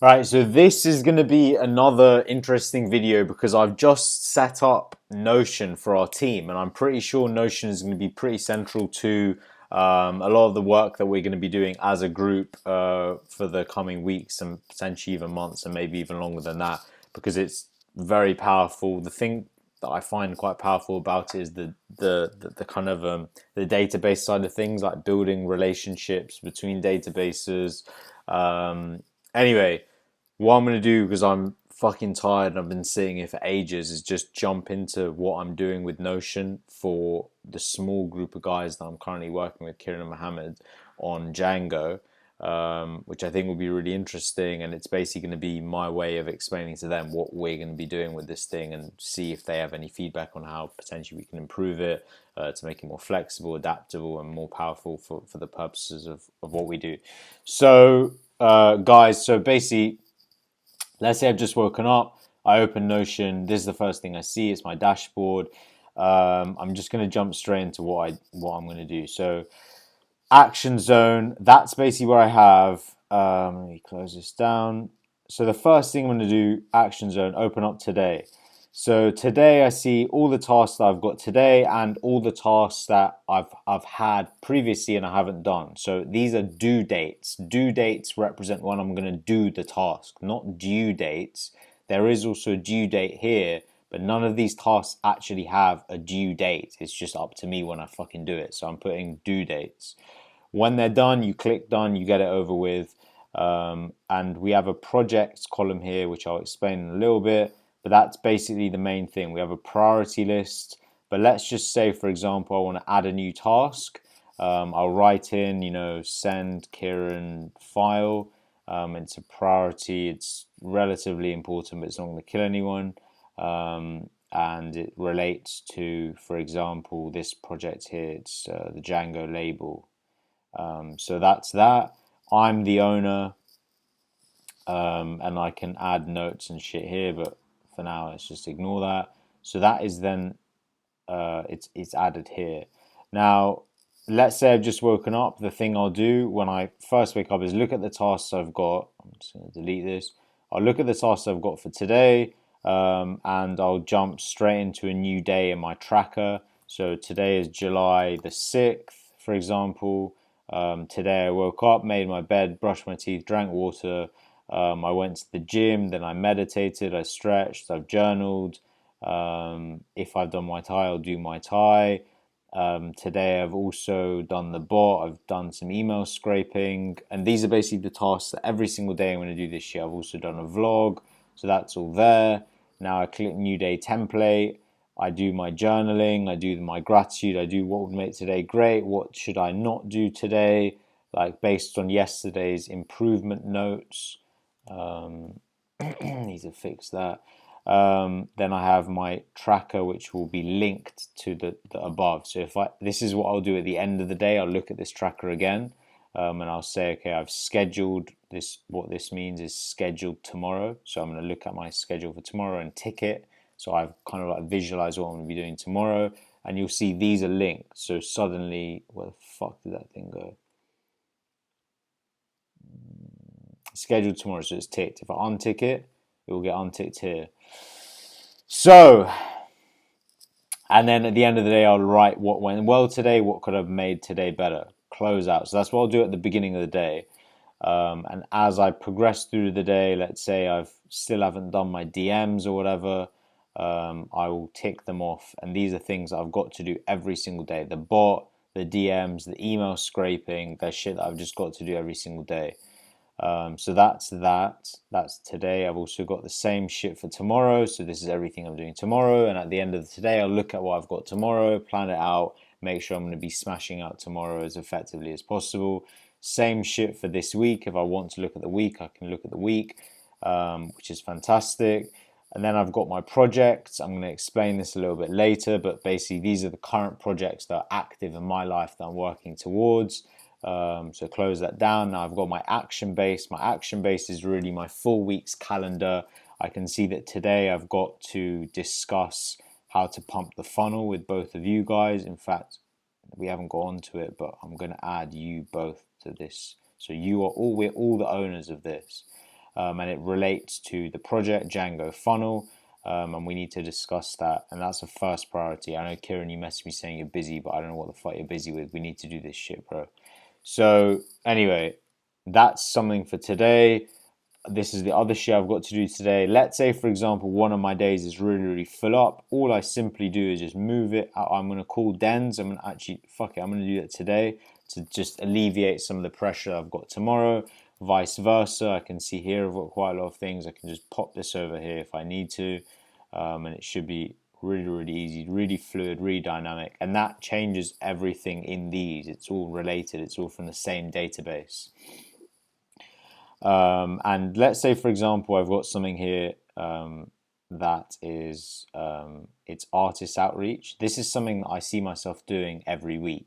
Right, so this is going to be another interesting video because I've just set up Notion for our team, and I'm pretty sure Notion is going to be pretty central to a lot of the work that we're going to be doing as a group for the coming weeks and potentially even months and maybe even longer than that because it's very powerful. The thing that I find quite powerful about it is the kind of the database side of things, like building relationships between databases. Anyway, what I'm going to do, because I'm fucking tired and I've been sitting here for ages, is just jump into what I'm doing with Notion for the small group of guys that I'm currently working with, Kieran and Mohammed, on Django, which I think will be really interesting. And it's basically going to be my way of explaining to them what we're going to be doing with this thing and see if they have any feedback on how potentially we can improve it to make it more flexible, adaptable, and more powerful for the purposes of what we do. So, guys, so basically, let's say I've just woken up, I open Notion, this is the first thing I see, it's my dashboard. I'm just going to jump straight into what I'm going to do. So action zone, that's basically where I have, let me close this down. So the first thing I'm going to do, action zone, open up today. So today I see all the tasks that I've got today and all the tasks that I've had previously and I haven't done. So these are due dates. Due dates represent when I'm going to do the task, not due dates. There is also a due date here, but none of these tasks actually have a due date. It's just up to me when I fucking do it. So I'm putting due dates. When they're done, you click done, you get it over with. And we have a projects column here, which I'll explain in a little bit, but that's basically the main thing. We have a priority list, but let's just say, for example, I want to add a new task. I'll write in, send Kieran file. It's a priority. It's relatively important, but it's not going to kill anyone. And it relates to, for example, this project here. It's the Django label. So that's that. I'm the owner, and I can add notes and shit here, but for now, let's just ignore that. So that is then it's added here. Now, let's say I've just woken up. The thing I'll do when I first wake up is look at the tasks I've got. I'm just going to delete this. I'll look at the tasks I've got for today, and I'll jump straight into a new day in my tracker. So today is July the 6th, for example. Today I woke up, made my bed, brushed my teeth, drank water. I went to the gym, then I meditated, I stretched, I've journaled. If I've done my Thai, I'll do my Thai. Today I've also done the bot, I've done some email scraping, and these are basically the tasks that every single day I'm going to do this year. I've also done a vlog, so that's all there. Now I click new day template. I do my journaling, I do my gratitude, I do what would make today great, what should I not do today, like based on yesterday's improvement notes. Need to fix that. Then I have my tracker, which will be linked to the above. So this is what I'll do at the end of the day. I'll look at this tracker again, and I'll say, okay, I've scheduled this. What this means is scheduled tomorrow. So I'm going to look at my schedule for tomorrow and tick it. So I've kind of like visualized what I'm going to be doing tomorrow, and you'll see these are linked. So suddenly, where the fuck did that thing go? Scheduled tomorrow, so it's ticked. If I untick it, it will get unticked here. So, and then at the end of the day, I'll write what went well today, what could have made today better. Close out. So that's what I'll do at the beginning of the day. And as I progress through the day, let's say I've still haven't done my DMs or whatever, I will tick them off. And these are things that I've got to do every single day. The bot, the DMs, the email scraping, that shit that I've just got to do every single day. So that's that. That's today. I've also got the same shit for tomorrow. So this is everything I'm doing tomorrow. And at the end of the today, I'll look at what I've got tomorrow, plan it out, make sure I'm going to be smashing out tomorrow as effectively as possible. Same shit for this week. If I want to look at the week, I can look at the week, which is fantastic. And then I've got my projects. I'm going to explain this a little bit later, but basically these are the current projects that are active in my life that I'm working towards. So close that down. Now I've got my action base. My action base is really my full week's calendar. I can see that today I've got to discuss how to pump the funnel with both of you guys. In fact, we haven't got onto it, but I'm going to add you both to this. So we're all the owners of this. and it relates to the project Django funnel. And we need to discuss that, and that's a first priority. I know, Kieran, you messaged me saying you're busy, but I don't know what the fuck you're busy with. We need to do this shit, bro. So anyway, that's something for today. This is the other shit I've got to do today. Let's say, for example, one of my days is really, really full up. All I simply do is just move it. I'm going to call Dens. I'm going to actually, fuck it, I'm going to do that today to just alleviate some of the pressure I've got tomorrow. Vice versa, I can see here I've got quite a lot of things. I can just pop this over here if I need to. And it should be really, really easy, really fluid, really dynamic. And that changes everything in these. It's all related. It's all from the same database. And let's say, for example, I've got something here that is it's artist outreach. This is something that I see myself doing every week.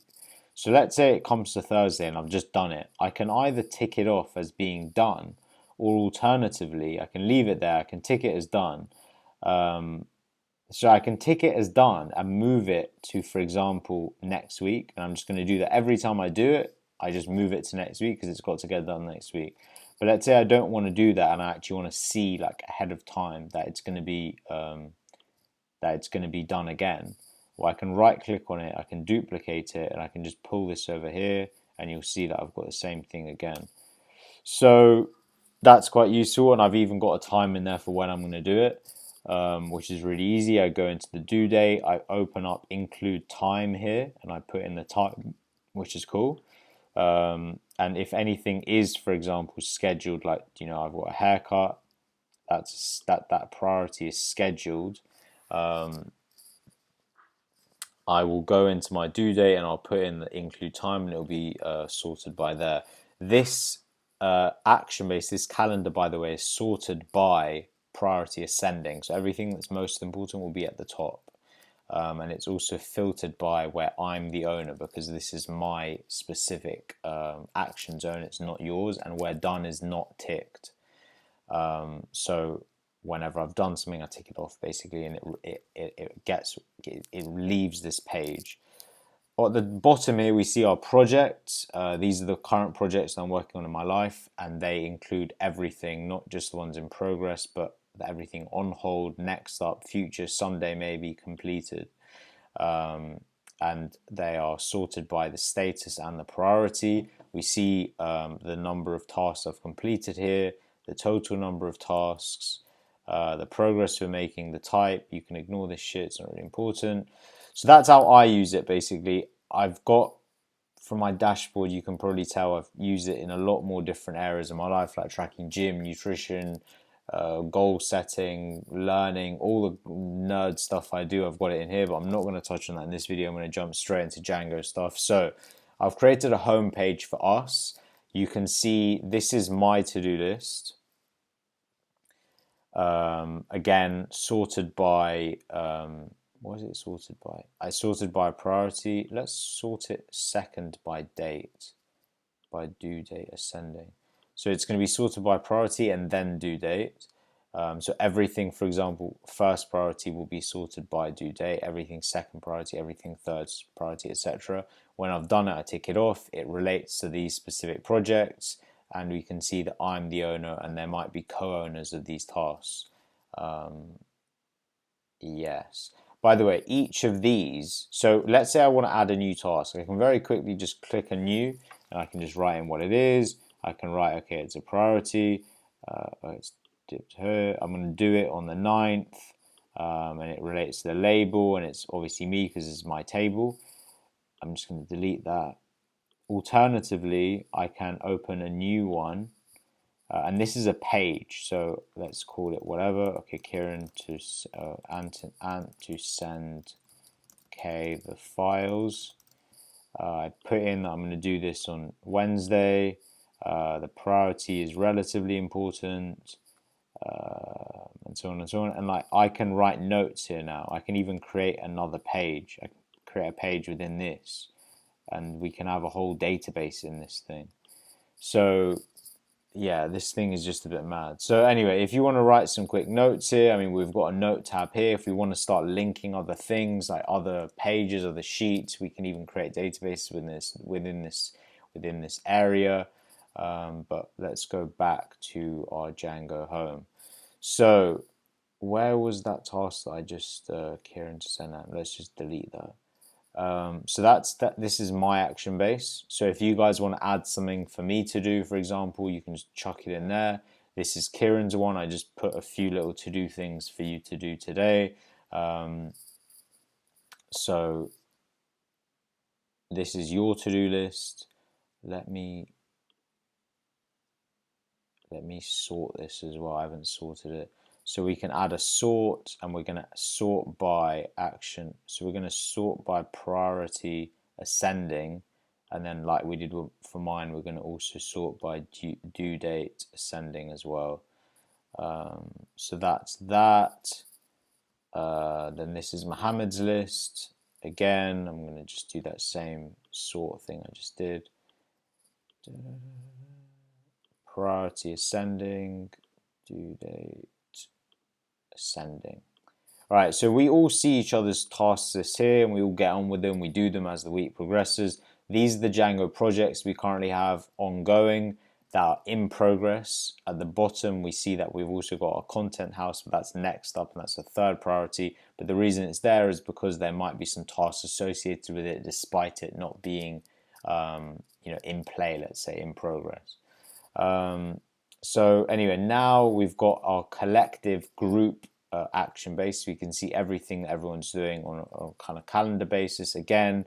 So let's say it comes to Thursday and I've just done it. I can either tick it off as being done, or alternatively, I can leave it there. I can tick it as done. So I can tick it as done and move it to, for example, next week. And I'm just going to do that every time I do it. I just move it to next week because it's got to get done next week. But let's say I don't want to do that, and I actually want to see like ahead of time that it's going to be done again. Well, I can right click on it, I can duplicate it, and I can just pull this over here, and you'll see that I've got the same thing again. So that's quite useful, and I've even got a time in there for when I'm going to do it, which is really easy. I go into the due date, I open up include time here, and I put in the time, which is cool. And if anything is, for example, scheduled, like, you know, I've got a haircut, that priority is scheduled. I will go into my due date and I'll put in the include time, and it'll be sorted by there. This action base, this calendar, by the way, is sorted by priority ascending. So everything that's most important will be at the top. And it's also filtered by where I'm the owner, because this is my specific action zone. It's not yours, and where done is not ticked. So whenever I've done something, I tick it off basically, and it leaves this page. At the bottom here, we see our projects. These are the current projects that I'm working on in my life, and they include everything, not just the ones in progress, but everything on hold, next up, future, someday maybe, completed. And they are sorted by the status and the priority. We see the number of tasks I've completed here, the total number of tasks, the progress we're making, the type. You can ignore this shit, it's not really important. So that's how I use it basically. I've got, from my dashboard, you can probably tell I've used it in a lot more different areas of my life, like tracking gym, nutrition, goal setting, learning, all the nerd stuff I do. I've got it in here, but I'm not going to touch on that in this video. I'm going to jump straight into Django stuff. So I've created a home page for us. You can see this is my to-do list. Again, sorted by what is it sorted by? I sorted by priority. Let's sort it second by date, by due date ascending. So it's going to be sorted by priority and then due date. So everything, for example, first priority will be sorted by due date, everything second priority, everything third priority, etc. When I've done it, I tick it off. It relates to these specific projects, and we can see that I'm the owner and there might be co-owners of these tasks. Yes. By the way, each of these, so let's say I want to add a new task. I can very quickly just click a new, and I can just write in what it is. I can write, okay, it's a priority. It's dipped here. I'm going to do it on the 9th, and it relates to the label, and it's obviously me because it's my table. I'm just going to delete that. Alternatively, I can open a new one, and this is a page, so let's call it whatever. Okay, Kieran to Ant to send K the files. I put in that I'm going to do this on Wednesday. The priority is relatively important, and so on and so on. And like, I can write notes here now. I can even create another page. I can create a page within this, and we can have a whole database in this thing. So yeah, this thing is just a bit mad. So anyway, if you want to write some quick notes here, I mean, we've got a note tab here. If we want to start linking other things like other pages, other sheets, we can even create databases within this area. But let's go back to our Django home. So where was that task that I just Kieran to send out? Let's just delete that. So that's that. This is my action base. So if you guys want to add something for me to do, for example, you can just chuck it in there. This is Kieran's one. I just put a few little to-do things for you to do today. So this is your to-do list. Let me sort this as well. I haven't sorted it. So we can add a sort, and we're going to sort by action. So we're going to sort by priority ascending, and then like we did for mine, we're going to also sort by due date ascending as well. So that's that. Then this is Mohammed's list. Again, I'm going to just do that same sort thing I just did. Priority ascending, due date ascending. All right, so we all see each other's tasks list here, and we all get on with them. We do them as the week progresses. These are the Django projects we currently have ongoing that are in progress. At the bottom, we see that we've also got our content house, but that's next up, and that's the third priority. But the reason it's there is because there might be some tasks associated with it, despite it not being, in play. Let's say in progress. So anyway, now we've got our collective group action base. So we can see everything that everyone's doing on a kind of calendar basis. Again,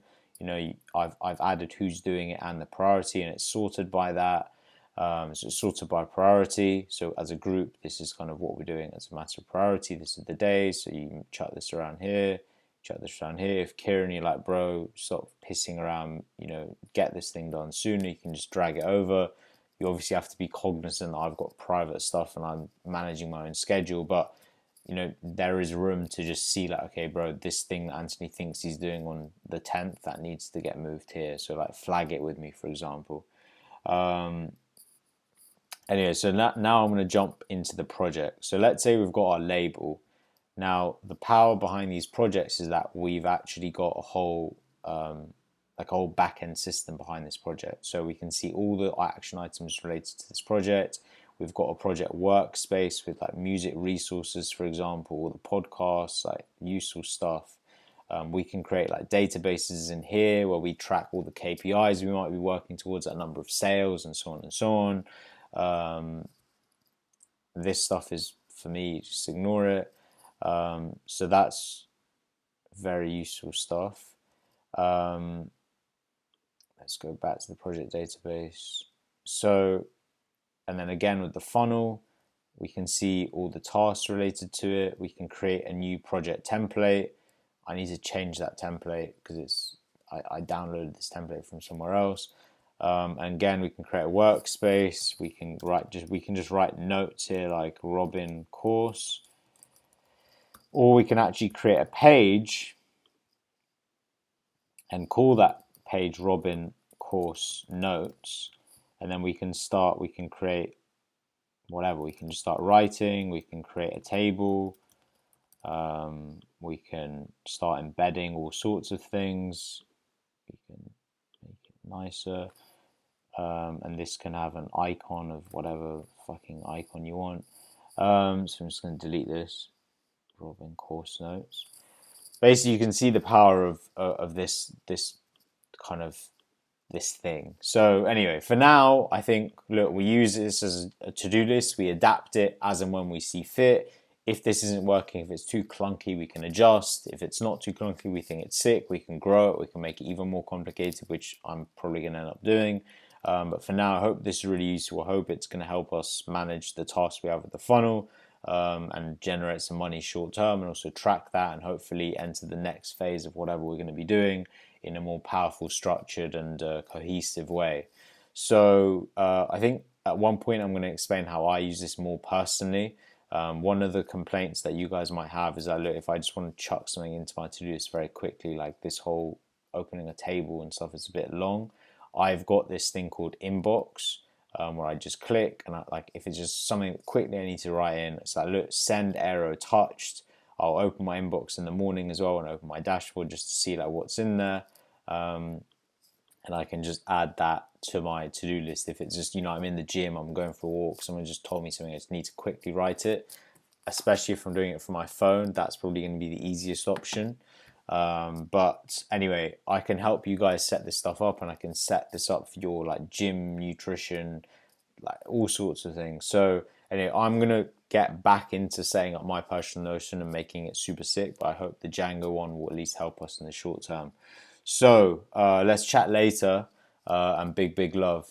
I've added who's doing it and the priority, and it's sorted by that. So it's sorted by priority. So as a group, this is kind of what we're doing as a matter of priority. This is the day. So you can chuck this around here, chuck this around here. If Kieran, you're like, bro, stop pissing around, get this thing done sooner, you can just drag it over. You obviously have to be cognizant that I've got private stuff and I'm managing my own schedule, but there is room to just see like, okay, bro, this thing that Anthony thinks he's doing on the 10th, that needs to get moved here. So like flag it with me, for example. Anyway, so now I'm going to jump into the project. So let's say we've got our label. Now, the power behind these projects is that we've actually got a whole back-end system behind this project. So we can see all the action items related to this project. We've got a project workspace with like music resources, for example, or the podcasts, like useful stuff. We can create like databases in here where we track all the KPIs we might be working towards, that number of sales and so on and so on. This stuff is, for me, just ignore it. So that's very useful stuff. Let's go back to the project database. So, and then again with the funnel, we can see all the tasks related to it. We can create a new project template. I need to change that template because I downloaded this template from somewhere else. And again, we can create a workspace. We can just write notes here like Robin course, or we can actually create a page and call that page Robin course notes, and then we can create whatever. We can just start writing. We can create a table. We can start embedding all sorts of things. We can make it nicer. And this can have an icon of whatever fucking icon you want. So I'm just going to delete this. Robin course notes. Basically, you can see the power of this kind of this thing. So anyway, for now, I think, look, we use this as a to-do list. We adapt it as and when we see fit. If this isn't working, if it's too clunky, we can adjust. If it's not too clunky, we think it's sick, we can grow it, we can make it even more complicated, which I'm probably going to end up doing. But for now, I hope this is really useful. I hope it's going to help us manage the tasks we have with the funnel and generate some money short term, and also track that and hopefully enter the next phase of whatever we're going to be doing in a more powerful, structured and cohesive way. So I think at one point I'm going to explain how I use this more personally. One of the complaints that you guys might have is that, look, if I just want to chuck something into my to-do list very quickly, like this whole opening a table and stuff is a bit long. I've got this thing called Inbox where I just click, and if it's just something quickly I need to write in, it's like, look, send arrow touched. I'll open my inbox in the morning as well and open my dashboard just to see like what's in there. and I can just add that to my to-do list. If it's just, I'm in the gym, I'm going for a walk, someone just told me something, I just need to quickly write it. Especially if I'm doing it from my phone, that's probably going to be the easiest option. But anyway, I can help you guys set this stuff up, and I can set this up for your like gym, nutrition, like all sorts of things. So anyway, I'm gonna get back into setting up my personal Notion and making it super sick. But I hope the Django one will at least help us in the short term. So let's chat later, and big love.